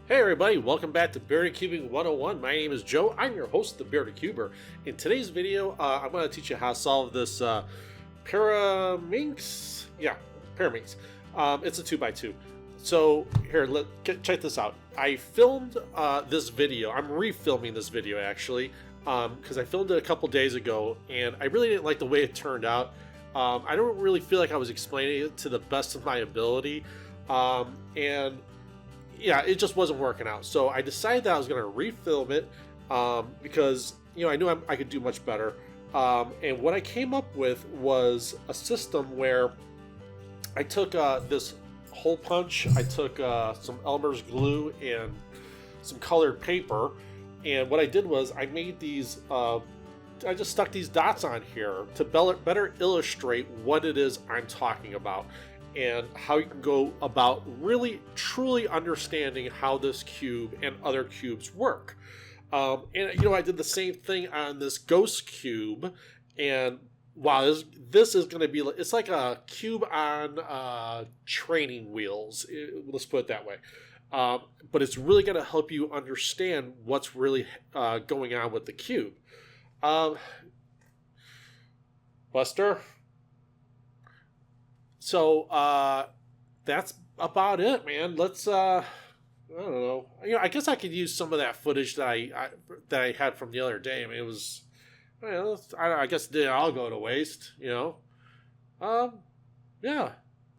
Hey everybody, welcome back to Bearded Cubing 101. My name is Joe. I'm your host, the Bearded Cuber. In today's video, I'm going to teach you how to solve this Pyraminx. Yeah, Pyraminx. It's a 2x2. So here, check this out. I filmed this video. I'm refilming this video actually because I filmed it a couple days ago, and I really didn't like the way it turned out. I don't really feel like I was explaining it to the best of my ability, and yeah, it just wasn't working out. So I decided that I was going to refilm it because I knew I could do much better. And what I came up with was a system where I took this hole punch, I took some Elmer's glue and some colored paper, and what I did was I made these. I just stuck these dots on here to better illustrate what it is I'm talking about, and how you can go about really truly understanding how this cube and other cubes work. And I did the same thing on this ghost cube, and wow, this is going to be, it's like a cube on training wheels, let's put it that way. But it's really going to help you understand what's really going on with the cube. Buster? So that's about it, man. Let's I don't know. I guess I could use some of that footage that I had from the other day. I mean, it was, I guess it didn't all go to waste. Yeah.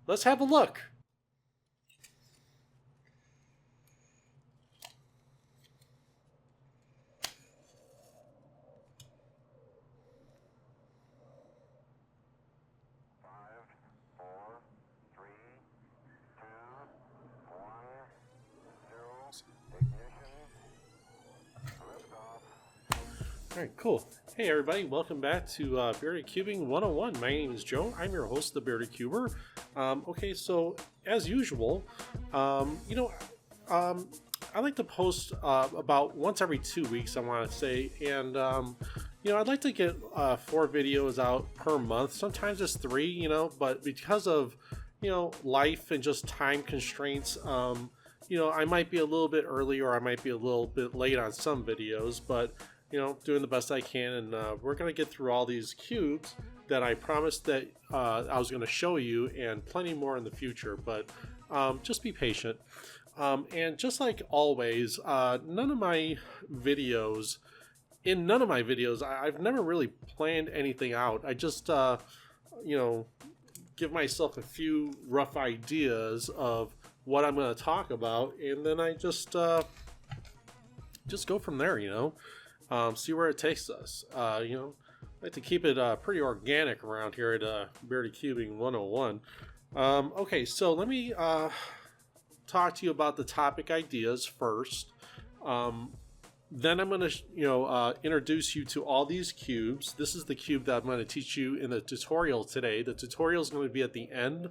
Let's have a look. Alright, cool. Hey everybody, welcome back to Bearded Cubing 101. My name is Joe. I'm your host, the Bearded Cuber. Okay, so as usual, I like to post about once every 2 weeks, I want to say, and I'd like to get 4 videos out per month. Sometimes it's 3, but because of life and just time constraints, I might be a little bit early or I might be a little bit late on some videos, but doing the best I can, and we're going to get through all these cubes that I promised that I was going to show you, and plenty more in the future, but just be patient. And just like always, in none of my videos, I've never really planned anything out. I just, give myself a few rough ideas of what I'm going to talk about, and then I just go from there, see where it takes us. I like to keep it pretty organic around here at Bearded Cubing 101. Okay, so let me talk to you about the topic ideas first. Then I'm going to introduce you to all these cubes. This is the cube that I'm going to teach you in the tutorial today. The tutorial is going to be at the end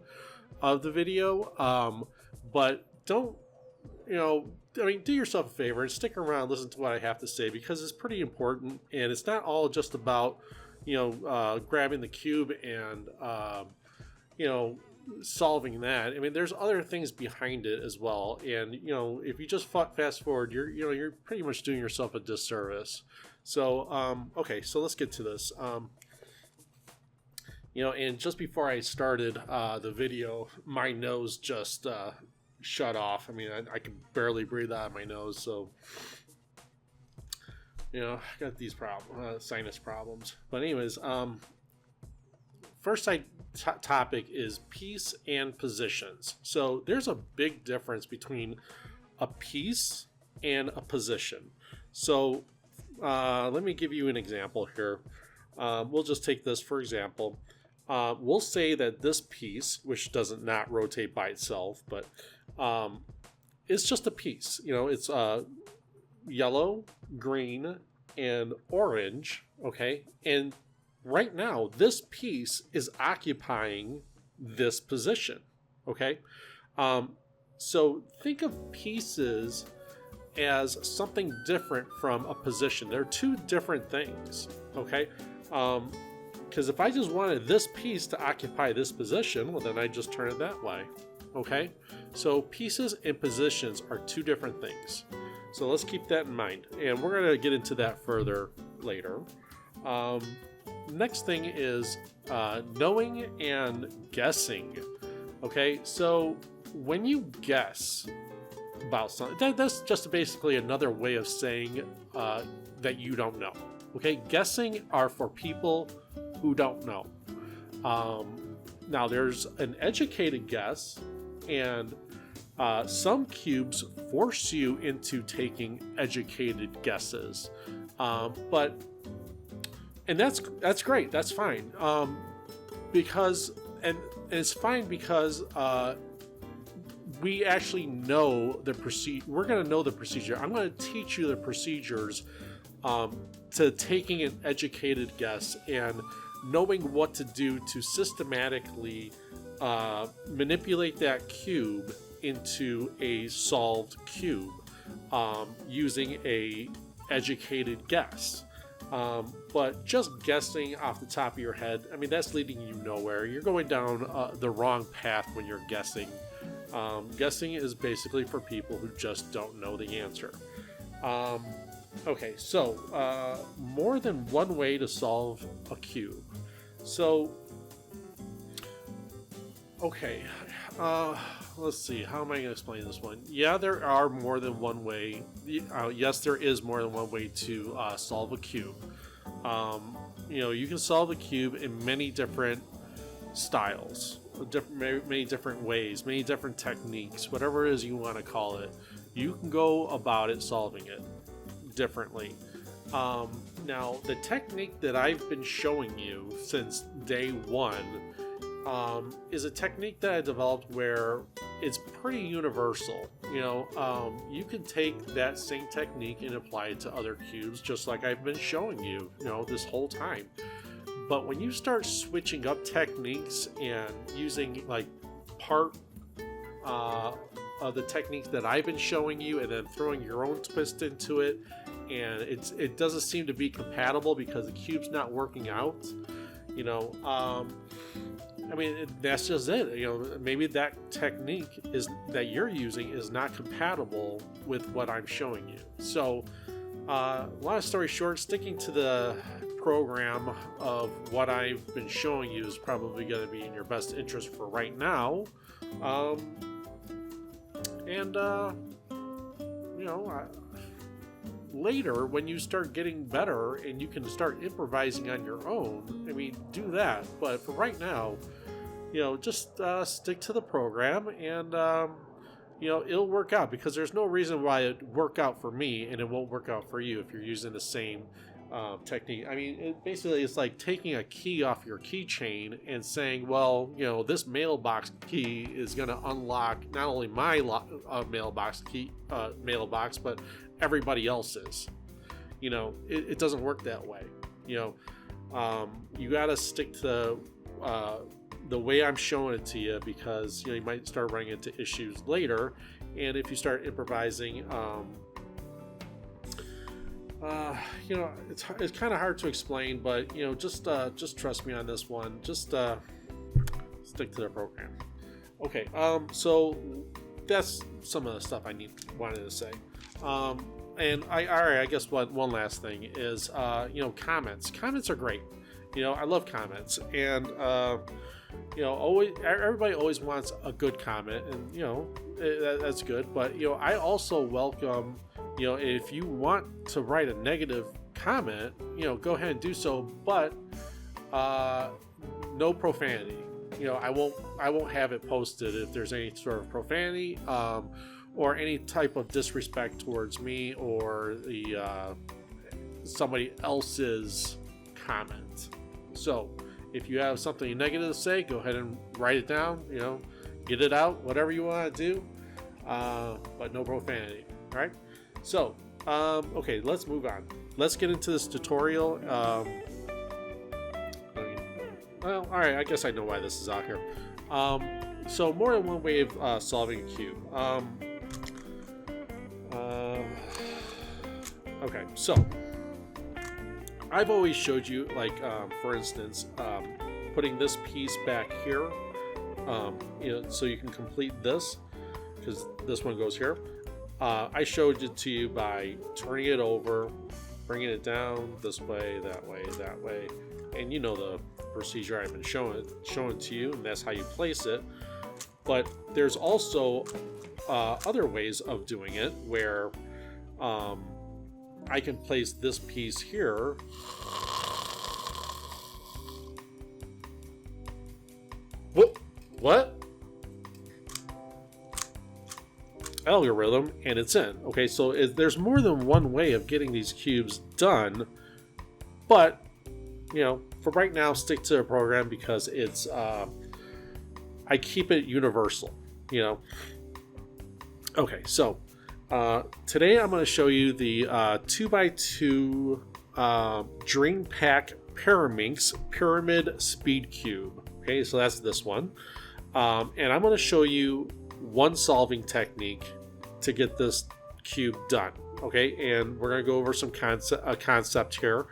of the video, but don't do yourself a favor and stick around, listen to what I have to say, because it's pretty important, and it's not all just about, grabbing the cube and, solving that. I mean, there's other things behind it as well, and, if you just fast forward, you're pretty much doing yourself a disservice. So, okay, so let's get to this. And just before I started the video, my nose just shut off. I mean, I can barely breathe out of my nose, so I got these sinus problems. But anyways, first topic is piece and positions. So there's a big difference between a piece and a position. So let me give you an example here. We'll just take this for example. We'll say that this piece, which doesn't not rotate by itself, but it's just a piece. It's yellow, green, and orange. Okay, and right now this piece is occupying this position. Okay, so think of pieces as something different from a position. They're two different things. Okay. Because if I just wanted this piece to occupy this position, well, then I just turn it that way. Okay, so pieces and positions are two different things. So let's keep that in mind, and we're going to get into that further later. Next thing is knowing and guessing. Okay, so when you guess about something, that's just basically another way of saying that you don't know. Okay, guessing are for people who don't know. Now there's an educated guess, and some cubes force you into taking educated guesses, and that's great. That's fine, because and it's fine because we actually know the procedure. We're going to know the procedure. I'm going to teach you the procedures to taking an educated guess and knowing what to do to systematically manipulate that cube into a solved cube using a educated guess. But just guessing off the top of your head, I mean, that's leading you nowhere. You're going down the wrong path when you're guessing. Guessing is basically for people who just don't know the answer. Okay, so more than one way to solve a cube. So, okay, let's see, how am I going to explain this one? Yeah, there are more than one way. Yes, there is more than one way to solve a cube. You can solve a cube in many different styles, many different ways, many different techniques, whatever it is you want to call it. You can go about it solving it differently. Now, the technique that I've been showing you since day one is a technique that I developed where it's pretty universal. You can take that same technique and apply it to other cubes, just like I've been showing you, this whole time. But when you start switching up techniques and using like part of the techniques that I've been showing you and then throwing your own twist into it, and it doesn't seem to be compatible because the cube's not working out, I mean, that's just it. Maybe that technique that you're using is not compatible with what I'm showing you. So, long story short, sticking to the program of what I've been showing you is probably going to be in your best interest for right now. Later, when you start getting better and you can start improvising on your own, I mean, do that. But for right now, just stick to the program, and it'll work out, because there's no reason why it work out for me and it won't work out for you if you're using the same technique. I mean, it's like taking a key off your keychain and saying, well, this mailbox key is going to unlock not only my mailbox key, but everybody else's. It doesn't work that way. You got to stick to the way I'm showing it to you, because you might start running into issues later, and if you start improvising, it's kind of hard to explain, but just trust me on this one. Just stick to the program. Okay, so that's some of the stuff I wanted to say. And I guess one last thing is comments. Comments are great. I love comments, and everybody always wants a good comment, and that's good. But I also welcome, if you want to write a negative comment, go ahead and do so, but no profanity. I won't have it posted if there's any sort of profanity or any type of disrespect towards me or the somebody else's comment. So if you have something negative to say, go ahead and write it down, get it out, whatever you want to do, but no profanity. All right. So, okay, let's move on. Let's get into this tutorial. All right, I guess I know why this is out here. So more than one way of solving a cube. Okay, so I've always showed you, like, for instance, putting this piece back here, so you can complete this, because this one goes here. I showed it to you by turning it over, bringing it down this way, that way, and you know the procedure I've been showing to you, and that's how you place it. But there's also other ways of doing it where I can place this piece here. What? Algorithm, and it's in. Okay, so there's more than one way of getting these cubes done, but for right now, stick to the program because it's I keep it universal. Okay, so today I'm going to show you the 2x2 Dream Pack Pyraminx Pyramid Speed Cube. Okay, so that's this one, and I'm going to show you one solving technique to get this cube done. Okay, and we're going to go over some concept here,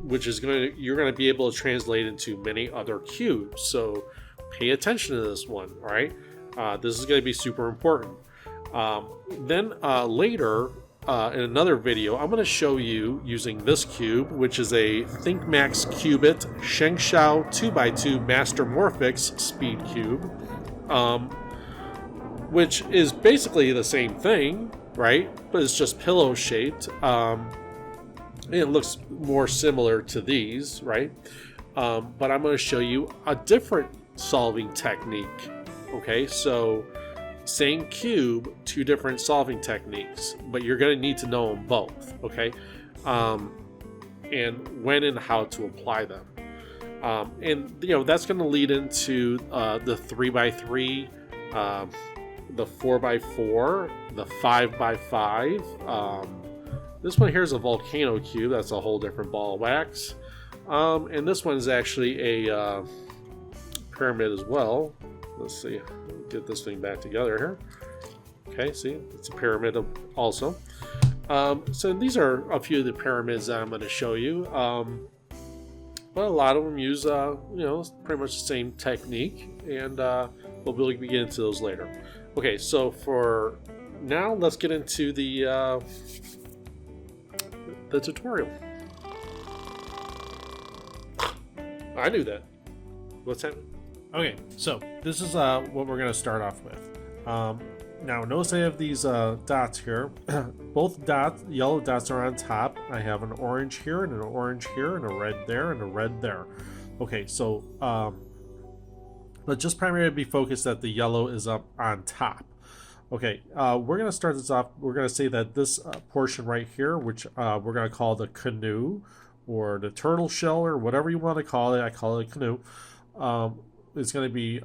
which is you're going to be able to translate into many other cubes. So pay attention to this one. All right, this is going to be super important. Then later in another video, I'm going to show you using this cube, which is a ThinkMax Qubit Shengshao 2x2 Mastermorphix Speed Cube, which is basically the same thing, right? But it's just pillow shaped. It looks more similar to these, right? But I'm going to show you a different solving technique. Okay, so same cube, two different solving techniques, but you're going to need to know them both. Okay, and when and how to apply them. And that's going to lead into the 3x3, the 4x4, the 5x5. This one here is a volcano cube. That's a whole different ball of wax. And this one is actually a pyramid as well. Let's see, get this thing back together here. Okay, see, it's a pyramid also. So these are a few of the pyramids that I'm going to show you. But a lot of them use, pretty much the same technique, and we'll be getting into those later. Okay, so for now, let's get into the tutorial. I knew that. What's happening? Okay, so this is what we're going to start off with. Now, notice I have these dots here. Both yellow dots are on top. I have an orange here, and an orange here, and a red there, and a red there. Okay, so let's just primarily be focused that the yellow is up on top. Okay, we're going to start this off. We're going to say that this portion right here, which we're going to call the canoe, or the turtle shell, or whatever you want to call it. I call it a canoe. It's going to be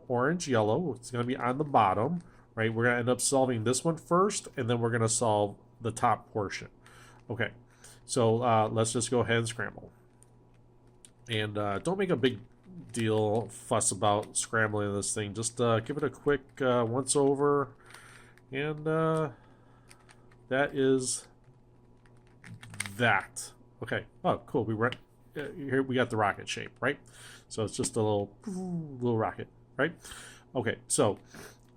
orange, yellow. It's going to be on the bottom, right? We're going to end up solving this one first, and then we're going to solve the top portion. Okay, so let's just go ahead and scramble. And don't make a big fuss about scrambling this thing. Just give it a quick once over, and that is that. Okay. Oh, cool. Here we got the rocket shape, right? So it's just a little rocket, right? Okay. So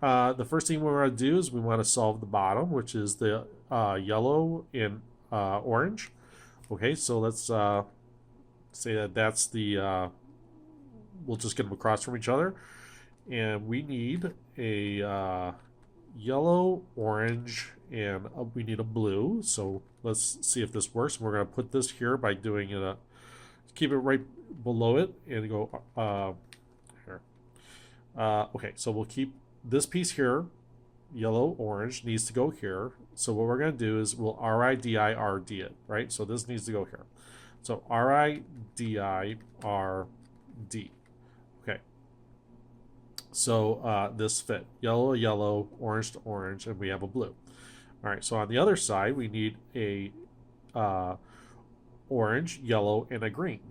the first thing we're going to do is we want to solve the bottom, which is the yellow and orange. Okay. So let's say that that's the. We'll just get them across from each other, and we need a yellow, orange, and we need a blue. So let's see if this works. We're going to put this here by doing it. Keep it right below it and go here. Okay, so we'll keep this piece here. Yellow, orange needs to go here. So what we're going to do is we'll RIDIRD it, right? So this needs to go here. So RIDIRD. Okay. So this fit. Yellow, yellow, orange to orange, and we have a blue. All right, so on the other side, we need a orange, yellow, and a green,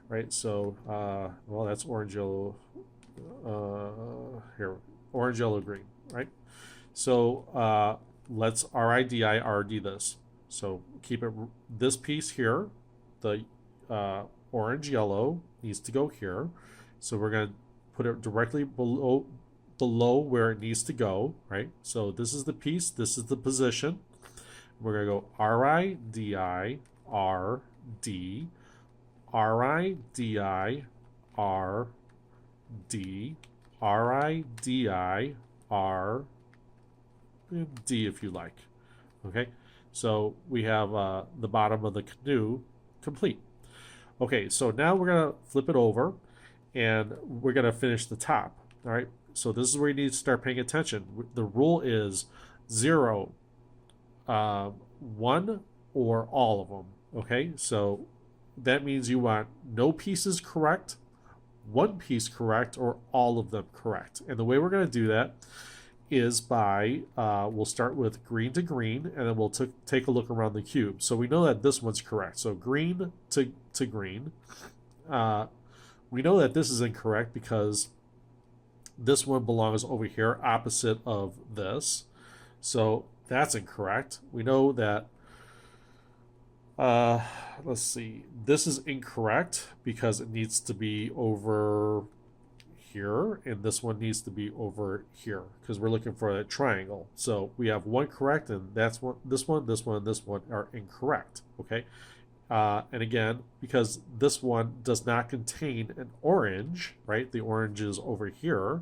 right? So, well, that's orange, yellow, here, orange, yellow, green, right? So let's RIDIRD this. So keep it, this piece here, the orange yellow needs to go here. So we're going to put it directly below where it needs to go, right? So this is the piece, this is the position. We're going to go R-I, D-I, R, D, R-I, D-I, R, D, R-I, D-I, R, D if you like. Okay, so we have the bottom of the canoe complete. Okay, so now we're going to flip it over and we're going to finish the top. All right, so this is where you need to start paying attention. The rule is 0, 1, or all of them. Okay, so that means you want no pieces correct, one piece correct, or all of them correct. And the way we're going to do that is by, we'll start with green to green, and then we'll take a look around the cube. So we know that this one's correct. So green to green. We know that this is incorrect because this one belongs over here opposite of this. So that's incorrect. We know that, let's see, this is incorrect because it needs to be over here, and this one needs to be over here because we're looking for a triangle. So we have one correct, and that's one. This one are incorrect. Okay, and again, because this one does not contain an orange, right? The orange is over here,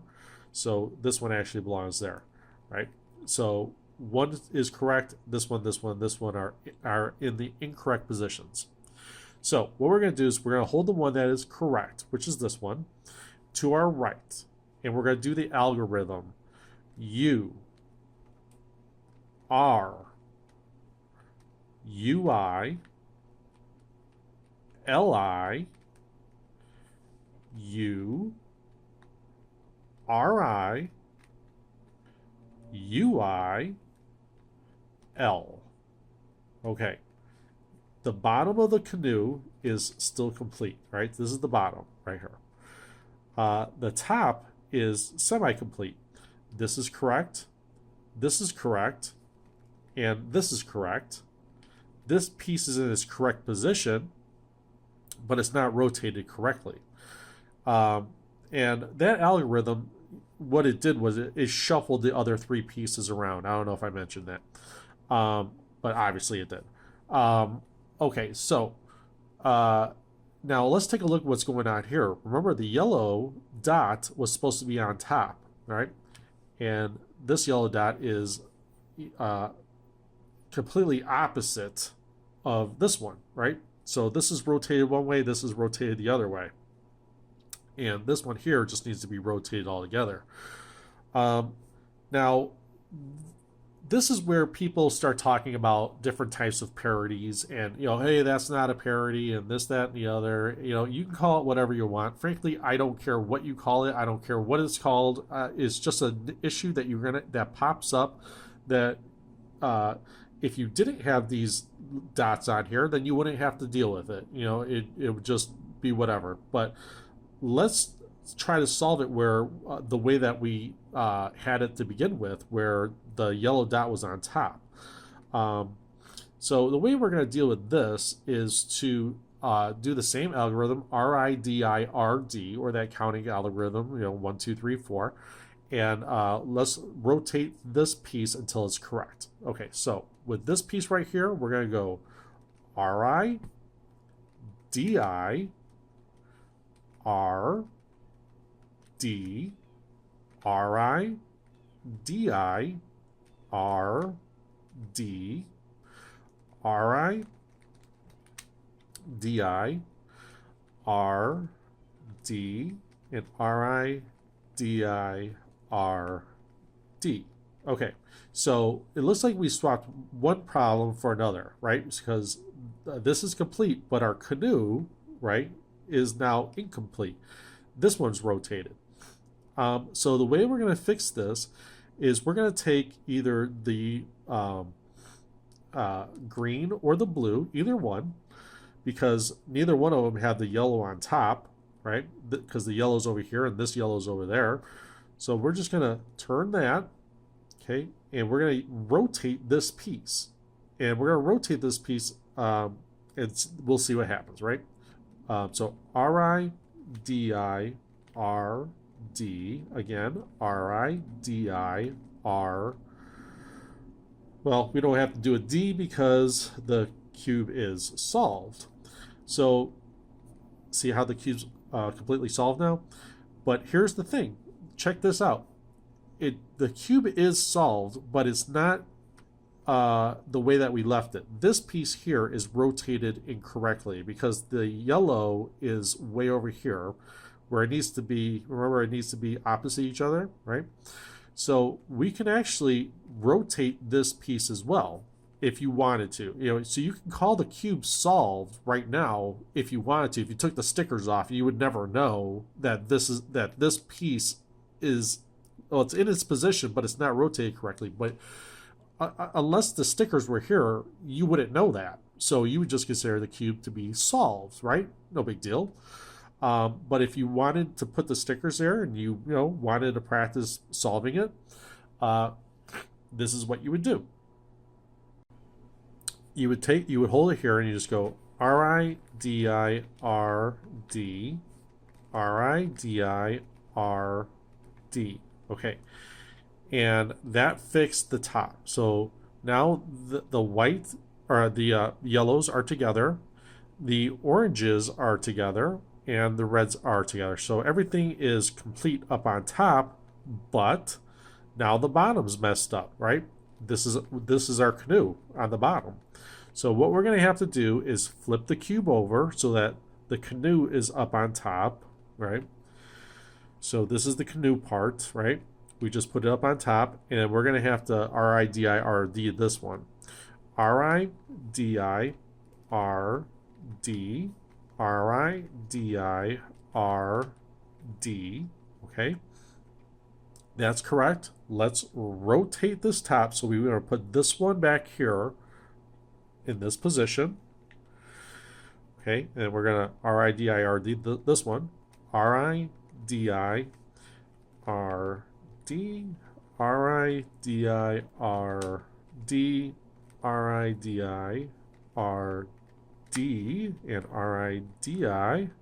so this one actually belongs there, right? So one is correct. This one are in the incorrect positions. So what we're going to do is we're going to hold the one that is correct, which is this one, to our right, and we're going to do the algorithm U R U I L I U R I U I L. Okay, the bottom of the canoe is still complete, right? This is the bottom right here. The top is semi-complete. This is correct, and this is correct. This piece is in its correct position, but it's not rotated correctly. And that algorithm, what it did was it shuffled the other 3 pieces around. I don't know if I mentioned that, but obviously it did. Okay, so now let's take a look at what's going on here. Remember, the yellow dot was supposed to be on top, right? And this yellow dot is completely opposite of this one, right? So this is rotated one way, this is rotated the other way. And this one here just needs to be rotated all together. Now, this is where people start talking about different types of parodies and, hey, that's not a parody and this, that, and the other. You can call it whatever you want. Frankly, I don't care what you call it. I don't care what it's called. It's just an issue that pops up that if you didn't have these dots on here, then you wouldn't have to deal with it. It would just be whatever. But let's try to solve it where the way that we had it to begin with, where the yellow dot was on top. So the way we're going to deal with this is to do the same algorithm, RIDIRD, or that counting algorithm, 1, 2, 3, 4, and let's rotate this piece until it's correct. Okay, so with this piece right here, we're going to go RIDI R D RI DI R D RI DI R D and RI DI R D. Okay, so it looks like we swapped one problem for another, right? Because this is complete, but our canoe, right, is now incomplete. This one's rotated. So the way we're going to fix this is we're going to take either the green or the blue, either one, because neither one of them had the yellow on top, right? Because the yellow's over here and this yellow's over there. So we're just going to turn that, okay, and we're going to rotate this piece. and we're going to rotate this piece. We'll see what happens, right? So R-I-D-I-R-D, again, R-I-D-I-R. Well, we don't have to do a D because the cube is solved. So see how the cube's completely solved now? But here's the thing. Check this out. The cube is solved, but it's not the way that we left it. This piece here is rotated incorrectly because the yellow is way over here where it needs to be. Remember, it needs to be opposite each other, right? So we can actually rotate this piece as well if you wanted to. So you can call the cube solved right now if you wanted to. If you took the stickers off, you would never know that this piece is, well, it's in its position, but it's not rotated correctly. But unless the stickers were here, you wouldn't know that. So you would just consider the cube to be solved, right? No big deal. But if you wanted to put the stickers there and you wanted to practice solving it, this is what you would do. You would hold it here and you just go R-I-D-I-R-D, R-I-D-I-R-D. Okay. And that fixed the top. So now the white or the yellows are together, the oranges are together, and the reds are together. So everything is complete up on top, but now the bottom's messed up, right? This is our canoe on the bottom. So what we're going to have to do is flip the cube over so that the canoe is up on top, right? So this is the canoe part, right? We just put it up on top, and we're going to have to R-I-D-I-R-D this one. R-I-D-I-R-D, R-I-D-I-R-D, okay? That's correct. Let's rotate this top. So we're going to put this one back here in this position. Okay, and we're going to R-I-D-I-R-D this one. R-I-D-I-R-D, R-I-D-I-R-D, R-I-D-I-R-D, and R-I-D-I-R-D,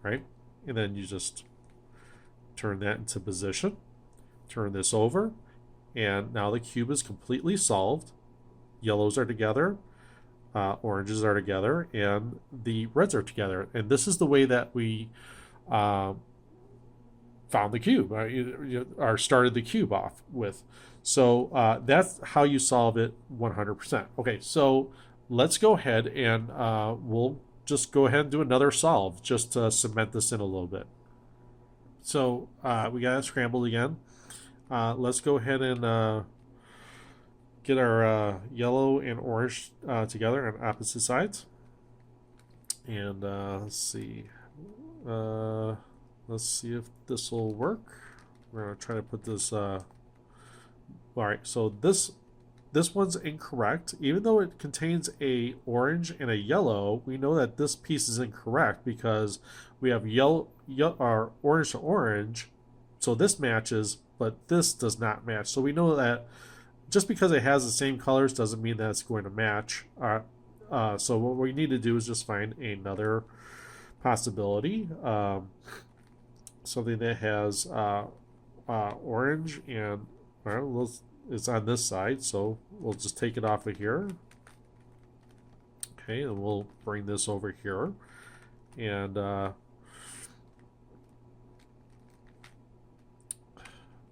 right? And then you just turn that into position, turn this over, and now the cube is completely solved. Yellows are together, oranges are together, and the reds are together. And this is the way that we found the cube, or started the cube off with. So that's how you solve it 100%. Okay, so let's go ahead and we'll just go ahead and do another solve just to cement this in a little bit. So we got it scrambled again. Let's go ahead and get our yellow and orange together on opposite sides. And let's see. Let's see if this will work. We're going to try to put this... all right, so this one's incorrect. Even though it contains a orange and a yellow, we know that this piece is incorrect because we have or orange to orange, so this matches, but this does not match. So we know that just because it has the same colors doesn't mean that it's going to match. So what we need to do is just find another possibility, something that has orange and it's on this side, so we'll just take it off of here. Okay, and we'll bring this over here, and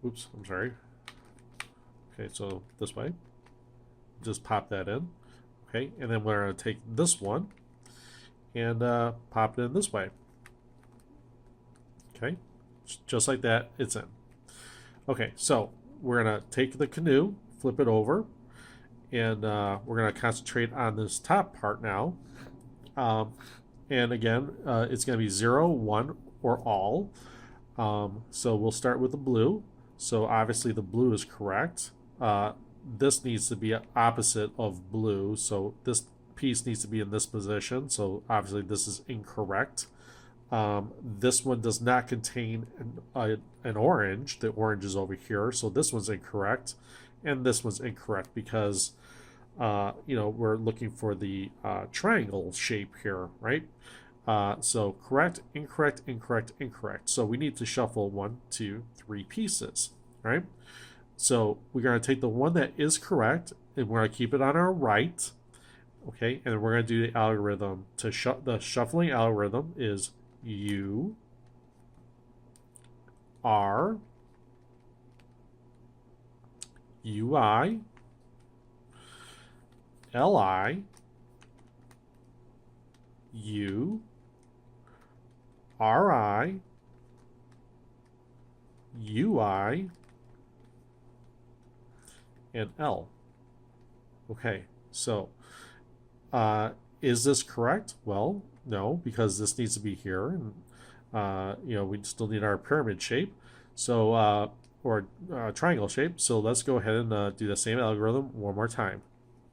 oops, I'm sorry. Okay, so this way, just pop that in. Okay, and then we're going to take this one and pop it in this way. Okay, just like that, it's in. Okay, so we're going to take the canoe, flip it over, and we're going to concentrate on this top part now. And again, it's going to be 0, 1, or all. So we'll start with the blue. So obviously the blue is correct. This needs to be opposite of blue. So this piece needs to be in this position. So obviously this is incorrect. This one does not contain an orange. The orange is over here, so this one's incorrect. and this one's incorrect because we're looking for the triangle shape here, right? So correct, incorrect, incorrect, incorrect. So we need to shuffle 1, 2, 3 pieces, right? So we're going to take the one that is correct and we're going to keep it on our right, okay? And we're going to do the algorithm. The shuffling algorithm is U, R, UI, LI, U, RI, UI, and L. Okay, so is this correct? Well, no, because this needs to be here, and we still need our pyramid shape, so or triangle shape. So let's go ahead and do the same algorithm one more time.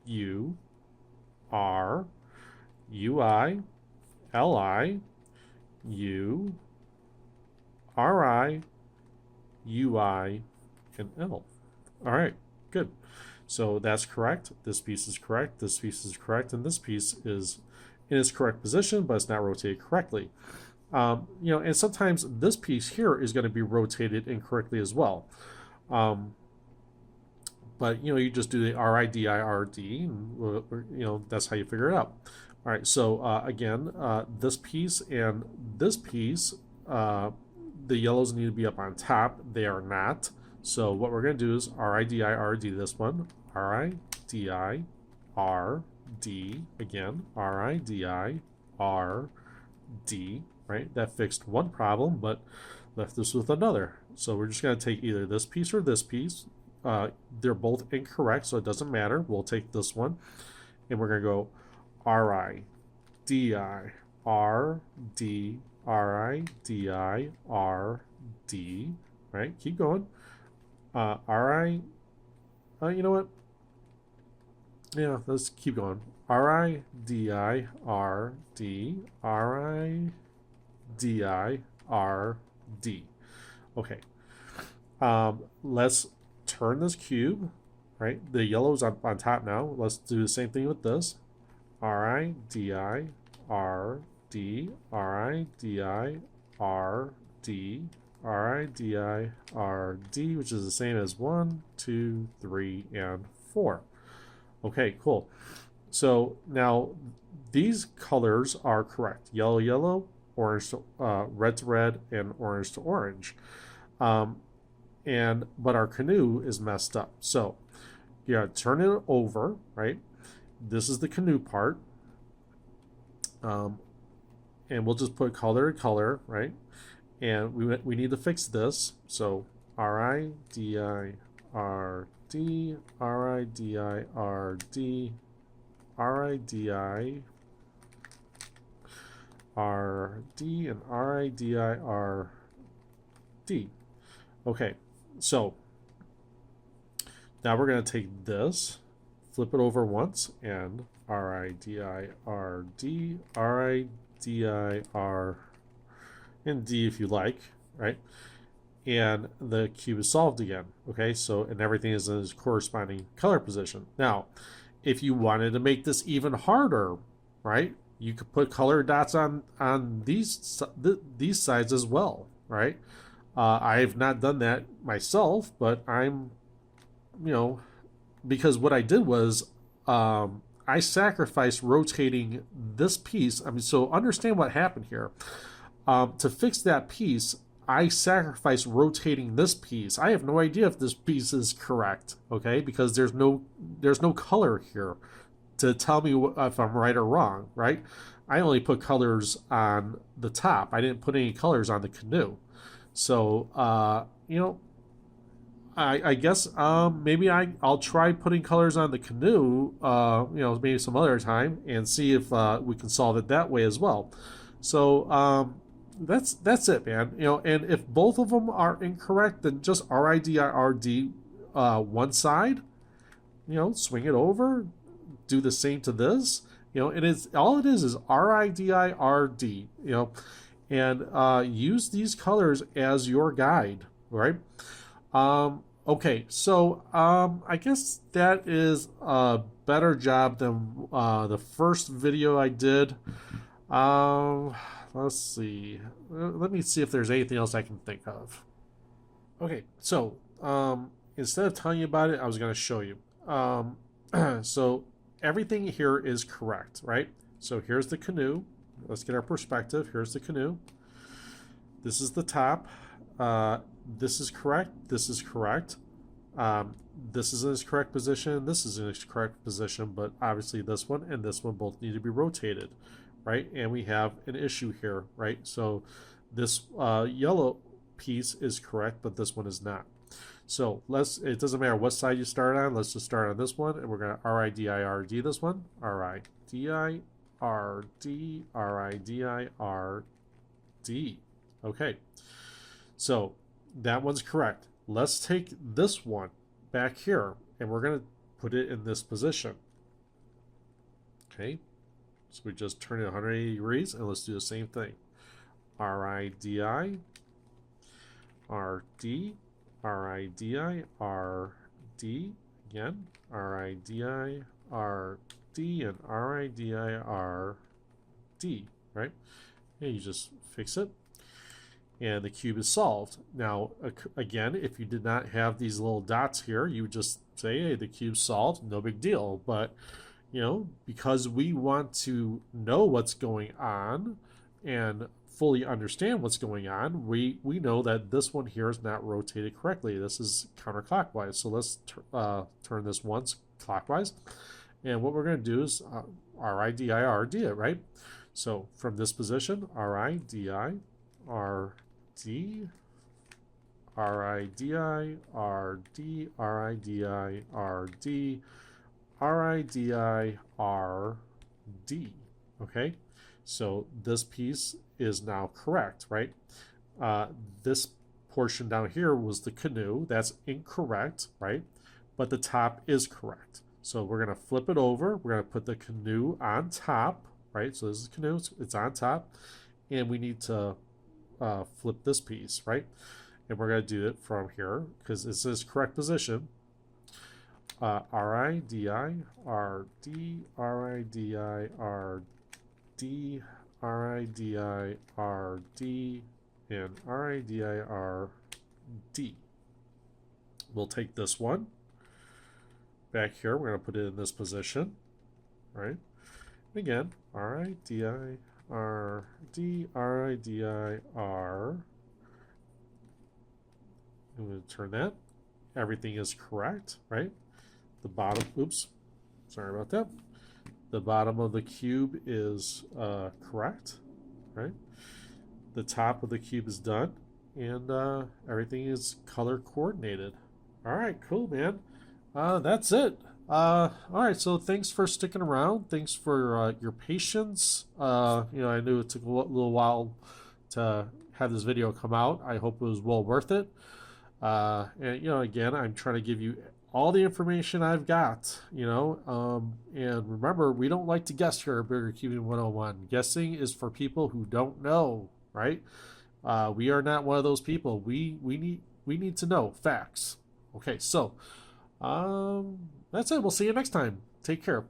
U, R, UI, LI, U, RI, UI, and L. All right, good. So that's correct. This piece is correct. This piece is correct, and this piece is in its correct position, but it's not rotated correctly. And sometimes this piece here is going to be rotated incorrectly as well. But you just do the RIDIRD, and that's how you figure it out. All right, so again, this piece and this piece, the yellows need to be up on top. They are not. So what we're going to do is RIDIRD this one, RIDIRD, again, RIDIRD, right? That fixed one problem, but left us with another. So we're just going to take either this piece or this piece. They're both incorrect, so it doesn't matter. We'll take this one, and we're going to go RIDIRD, RIDIRD, right? Keep going. You know what? Yeah, let's keep going. RIDIRD, RIDIRD. Okay. Let's turn this cube, right? The yellow's on top now. Let's do the same thing with this. RIDIRD, RIDIRD, RIDIRD, which is the same as 1, 2, 3, and 4. Okay, cool. So now these colors are correct. Yellow, yellow, orange to red to red, and orange to orange. But our canoe is messed up. So you gotta turn it over, right? This is the canoe part. And we'll just put color to color, right? And we need to fix this. So RIDIRD, RIDIRD, RIDIRD, and RIDIRD. Okay, so now we're going to take this, flip it over once, and RIDIRD, RIDIR, and D if you like, right? And the cube is solved again. Okay, so and everything is in its corresponding color position. Now, if you wanted to make this even harder, right, you could put color dots on these sides as well, right? I've not done that myself, but I'm, because what I did was I sacrificed rotating this piece. I mean, so understand what happened here. To fix that piece, I sacrificed rotating this piece. I have no idea if this piece is correct, okay? Because there's no color here to tell me if I'm right or wrong, right? I only put colors on the top. I didn't put any colors on the canoe. So, I guess maybe I'll try putting colors on the canoe, maybe some other time and see if we can solve it that way as well. So that's it, man. And if both of them are incorrect, then just RIDIRD one side, swing it over, do the same to this, and it's all it is RIDIRD, and use these colors as your guide, right? Okay, so I guess that is a better job than the first video I did. Um, let's see. Let me see if there's anything else I can think of. Okay, so instead of telling you about it, I was going to show you. So everything here is correct, right? So here's the canoe. Let's get our perspective. Here's the canoe. This is the top. This is correct. This is correct. This is in its correct position. This is in its correct position, but obviously this one and this one both need to be rotated, right? And we have an issue here, right? So this yellow piece is correct, but this one is not. So it doesn't matter what side you start on. Let's just start on this one, and we're going to RIDIRD this one. RIDIRD, RIDIRD. Okay. So that one's correct. Let's take this one back here, and we're going to put it in this position. Okay. So we just turn it 180 degrees, and let's do the same thing. RIDI, RD, RIDI, RD, again, RIDI, RD, and RIDI, RD, right? And you just fix it, and the cube is solved. Now, again, if you did not have these little dots here, you would just say, hey, the cube's solved, no big deal. But, you know, because we want to know what's going on and fully understand what's going on, we know that this one here is not rotated correctly. This is counterclockwise. So let's turn this once clockwise. And what we're going to do is RIDIRD it, right? So from this position, RIDI, RD, RIDI, RD, RIDI, RD, RIDI, RD. Okay? So this piece is now correct, right? This portion down here was the canoe. That's incorrect, right? But the top is correct. So we're going to flip it over. We're going to put the canoe on top, right? So this is canoe. It's on top. And we need to flip this piece, right? And we're going to do it from here because it's this correct position. RIDI, RD, RIDI, RD, RIDI, RD, and RIDI, RD. We'll take this one back here. We're going to put it in this position, right? Again, RIDI, RD, RIDI, R. I'm going to turn that. Everything is correct, right? The bottom, oops, sorry about that. The bottom of the cube is correct, right? The top of the cube is done, and everything is color coordinated. All right, cool, man. That's it. All right, so thanks for sticking around. Thanks for your patience. You know, I knew it took a little while to have this video come out. I hope it was well worth it. And, you know, again, I'm trying to give you all the information I've got, you know, and remember, we don't like to guess here at Bigger Cubing 101. Guessing is for people who don't know, right? We are not one of those people. We need to know facts. Okay, so that's it. We'll see you next time. Take care.